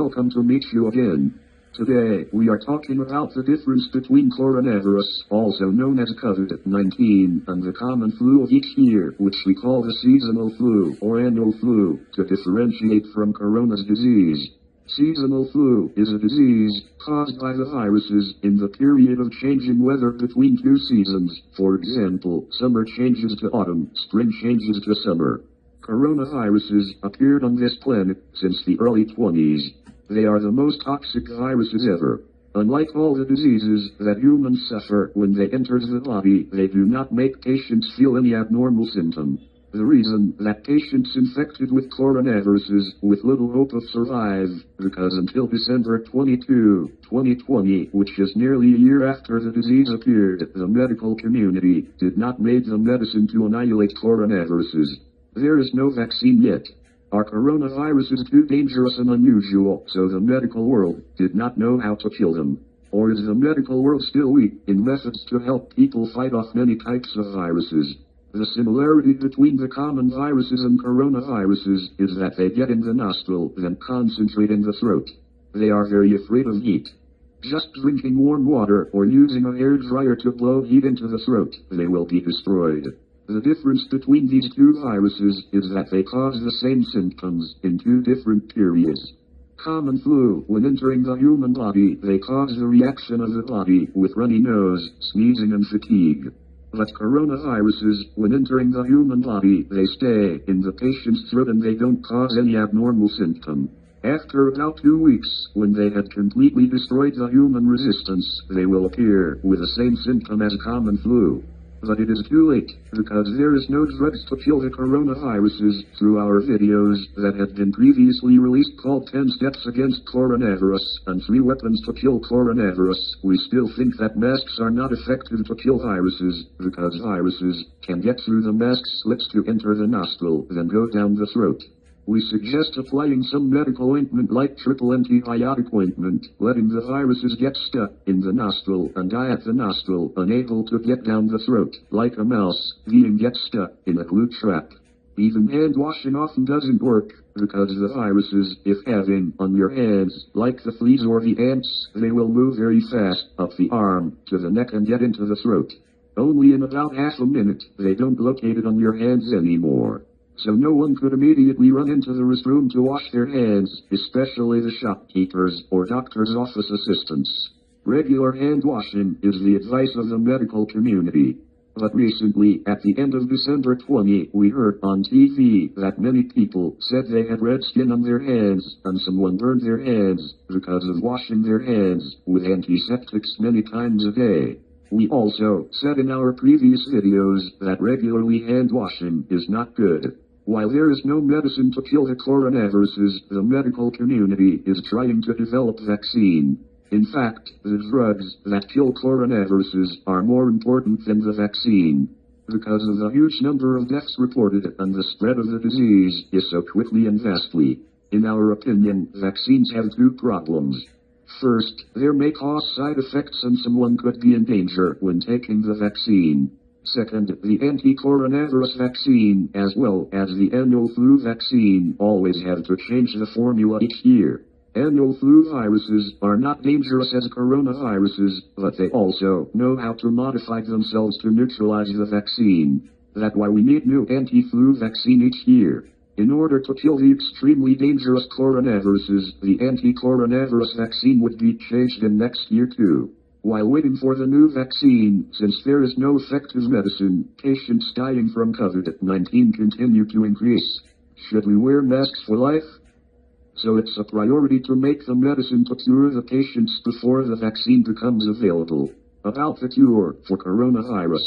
welcome to meet you again. Today, we are talking about the difference between coronavirus, also known as COVID-19, and the common flu of each year, which we call the seasonal flu or annual flu, to differentiate from corona's disease. Seasonal flu is a disease caused by the viruses in the period of changing weather between two seasons. For example, summer changes to autumn, spring changes to summer. Coronaviruses appeared on this planet since the early 20s. They are the most toxic viruses ever. Unlike all the diseases that humans suffer when they enter the body, they do not make patients feel any abnormal symptom. The reason that patients infected with coronaviruses with little hope of survive, because until December 22, 2020, which is nearly a year after the disease appeared, the medical community did not make the medicine to annihilate coronaviruses. There is no vaccine yet. Our coronavirus is too dangerous and unusual, so the medical world did not know how to kill them. Or is the medical world still weak in methods to help people fight off many types of viruses? The similarity between the common viruses and coronaviruses is that they get in the nostril, then concentrate in the throat. They are very afraid of heat. Just drinking warm water or using a hair dryer to blow heat into the throat, they will be destroyed. The difference between these two viruses is that they cause the same symptoms in two different periods. Common flu, when entering the human body, they cause the reaction of the body with runny nose, sneezing and fatigue. But coronaviruses, when entering the human body, they stay in the patient's throat and they don't cause any abnormal symptom. After about 2 weeks, when they had completely destroyed the human resistance, they will appear with the same symptom as common flu. But it is too late, because there is no drugs to kill the coronaviruses. Through our videos that have been previously released called 10 Steps Against Coronavirus and 3 Weapons to Kill Coronavirus, we still think that masks are not effective to kill viruses, because viruses can get through the mask slits to enter the nostril, then go down the throat. We suggest applying some medical ointment like triple antibiotic ointment, letting the viruses get stuck in the nostril and die at the nostril, unable to get down the throat, like a mouse being get stuck in a glue trap. Even hand washing often doesn't work, because the viruses, if having on your hands, like the fleas or the ants, they will move very fast up the arm to the neck and get into the throat. Only in about half a minute, they don't locate it on your hands anymore. So no one could immediately run into the restroom to wash their hands, especially the shopkeepers or doctor's office assistants. Regular hand washing is the advice of the medical community. But recently, at the end of December 20, we heard on TV that many people said they had red skin on their hands, and someone burned their hands because of washing their hands with antiseptics many times a day. We also said in our previous videos that regularly hand washing is not good. While there is no medicine to kill the coronaviruses, the medical community is trying to develop vaccine. In fact, the drugs that kill coronaviruses are more important than the vaccine. Because of the huge number of deaths reported and the spread of the disease is so quickly and vastly. In our opinion, vaccines have 2 problems. First, they may cause side effects and someone could be in danger when taking the vaccine. Second, the anti-coronavirus vaccine, as well as the annual flu vaccine, always have to change the formula each year. Annual flu viruses are not dangerous as coronaviruses, but they also know how to modify themselves to neutralize the vaccine. That's why we need new anti-flu vaccine each year. In order to kill the extremely dangerous coronaviruses, the anti-coronavirus vaccine would be changed in next year too. While waiting for the new vaccine, since there is no effective medicine, patients dying from COVID-19 continue to increase. Should we wear masks for life? So it's a priority to make the medicine to cure the patients before the vaccine becomes available. About the cure for coronavirus.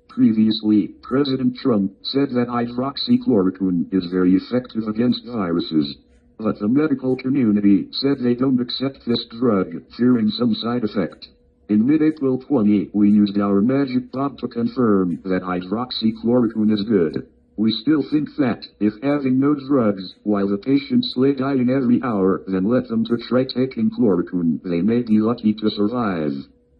Previously, President Trump said that hydroxychloroquine is very effective against viruses. But the medical community said they don't accept this drug, fearing some side effect. In mid-April 20, we used our magic bomb to confirm that hydroxychloroquine is good. We still think that, if having no drugs, while the patients lay dying every hour, then let them to try taking chloroquine, they may be lucky to survive.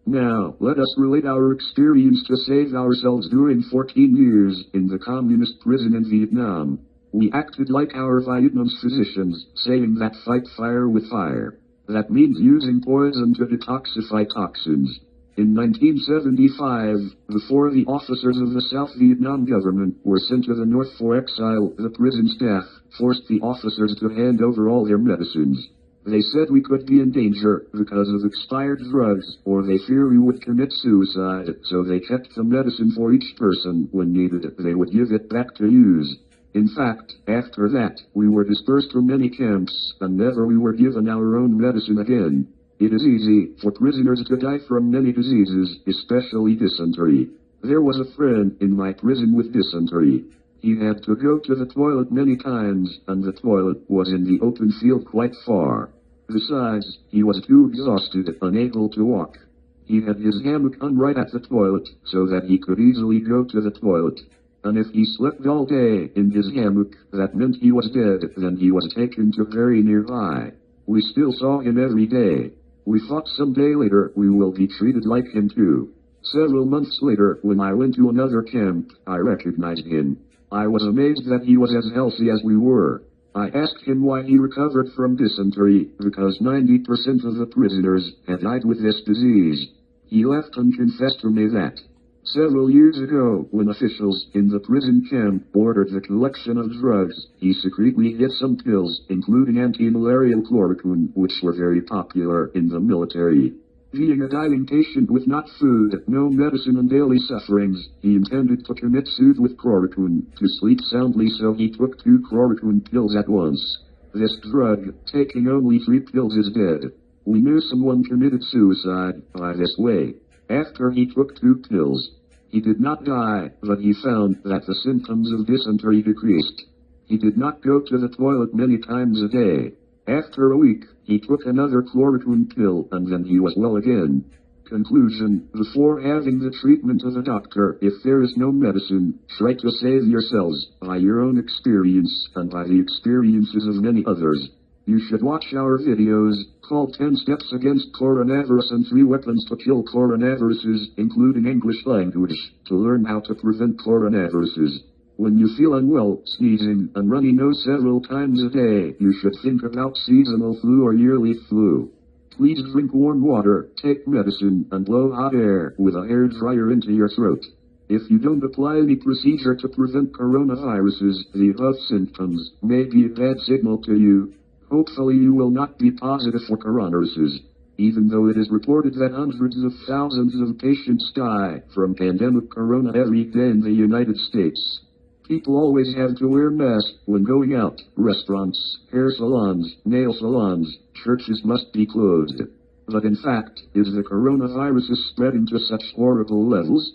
Now, let us relate our experience to save ourselves during 14 years in the communist prison in Vietnam. We acted like our Vietnam's physicians, saying that fight fire with fire. That means using poison to detoxify toxins. In 1975, before the officers of the South Vietnam government were sent to the North for exile, the prison staff forced the officers to hand over all their medicines. They said we could be in danger because of expired drugs, or they fear we would commit suicide, so they kept the medicine for each person. When needed, they would give it back to use. In fact, after that, we were dispersed from many camps, and never we were given our own medicine again. It is easy for prisoners to die from many diseases, especially dysentery. There was a friend in my prison with dysentery. He had to go to the toilet many times, and the toilet was in the open field quite far. Besides, he was too exhausted, unable to walk. He had his hammock hung right at the toilet, so that he could easily go to the toilet. And if he slept all day in his hammock, that meant he was dead. Then he was taken to very nearby. We still saw him every day. We thought someday later we will be treated like him too. Several months later, when I went to another camp, I recognized him. I was amazed that he was as healthy as we were. I asked him why he recovered from dysentery, because 90% of the prisoners had died with this disease. He laughed and confessed to me that several years ago, when officials in the prison camp ordered the collection of drugs, he secretly hid some pills, including anti-malarial chloroquine, which were very popular in the military. Being a dying patient with not food, no medicine and daily sufferings, he intended to commit suicide with chloroquine to sleep soundly, so he took 2 chloroquine pills at once. This drug, taking only 3 pills, is dead. We knew someone committed suicide by this way. After he took 2 pills, he did not die, but he found that the symptoms of dysentery decreased. He did not go to the toilet many times a day. After a week, he took another chloroquine pill, and then he was well again. Conclusion: before having the treatment of a doctor, if there is no medicine, try to save yourselves by your own experience and by the experiences of many others. You should watch our videos, called 10 Steps Against Coronavirus and 3 Weapons to Kill Coronaviruses, including English language, to learn how to prevent coronaviruses. When you feel unwell, sneezing, and runny nose several times a day, you should think about seasonal flu or yearly flu. Please drink warm water, take medicine, and blow hot air with a hair dryer into your throat. If you don't apply any procedure to prevent coronaviruses, the above symptoms may be a bad signal to you. Hopefully you will not be positive for coronaviruses. Even though it is reported that hundreds of thousands of patients die from pandemic corona every day in the United States, people always have to wear masks when going out. Restaurants, hair salons, nail salons, churches must be closed. But in fact, is the coronavirus spreading to such horrible levels?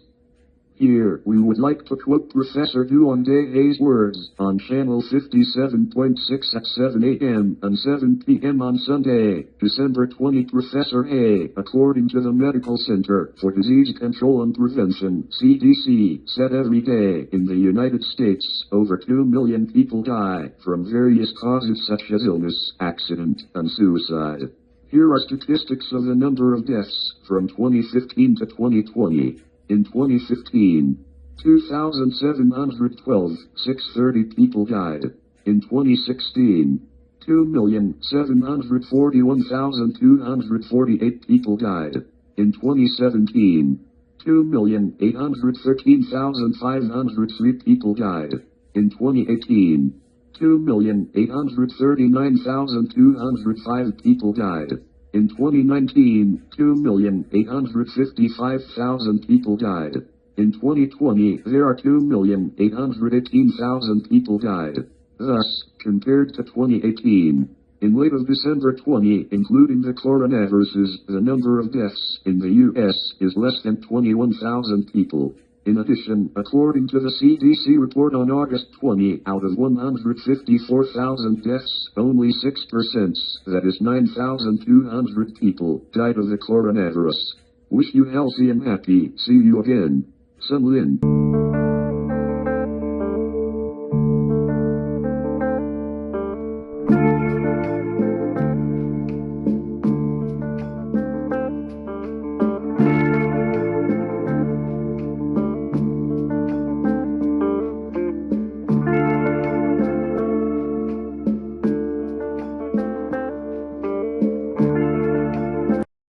Here, we would like to quote Professor Duong Hay's words on Channel 57.6 at 7 a.m. and 7 p.m. on Sunday, December 20. Professor Hay, according to the Medical Center for Disease Control and Prevention, CDC, said every day in the United States, over 2 million people die from various causes such as illness, accident, and suicide. Here are statistics of the number of deaths from 2015 to 2020. In 2015, 2,712, 630 people died. In 2016, 2,741,248 people died. In 2017, 2,813,503 people died. In 2018, 2,839,205 people died. In 2019, 2,855,000 people died. In 2020, there are 2,818,000 people died. Thus, compared to 2018, in late of December 20, including the coronaviruses, the number of deaths in the U.S. is less than 21,000 people. In addition, according to the CDC report on August 20, out of 154,000 deaths, only 6%, that is 9,200 people, died of the coronavirus. Wish you healthy and happy. See you again. Sun Lin.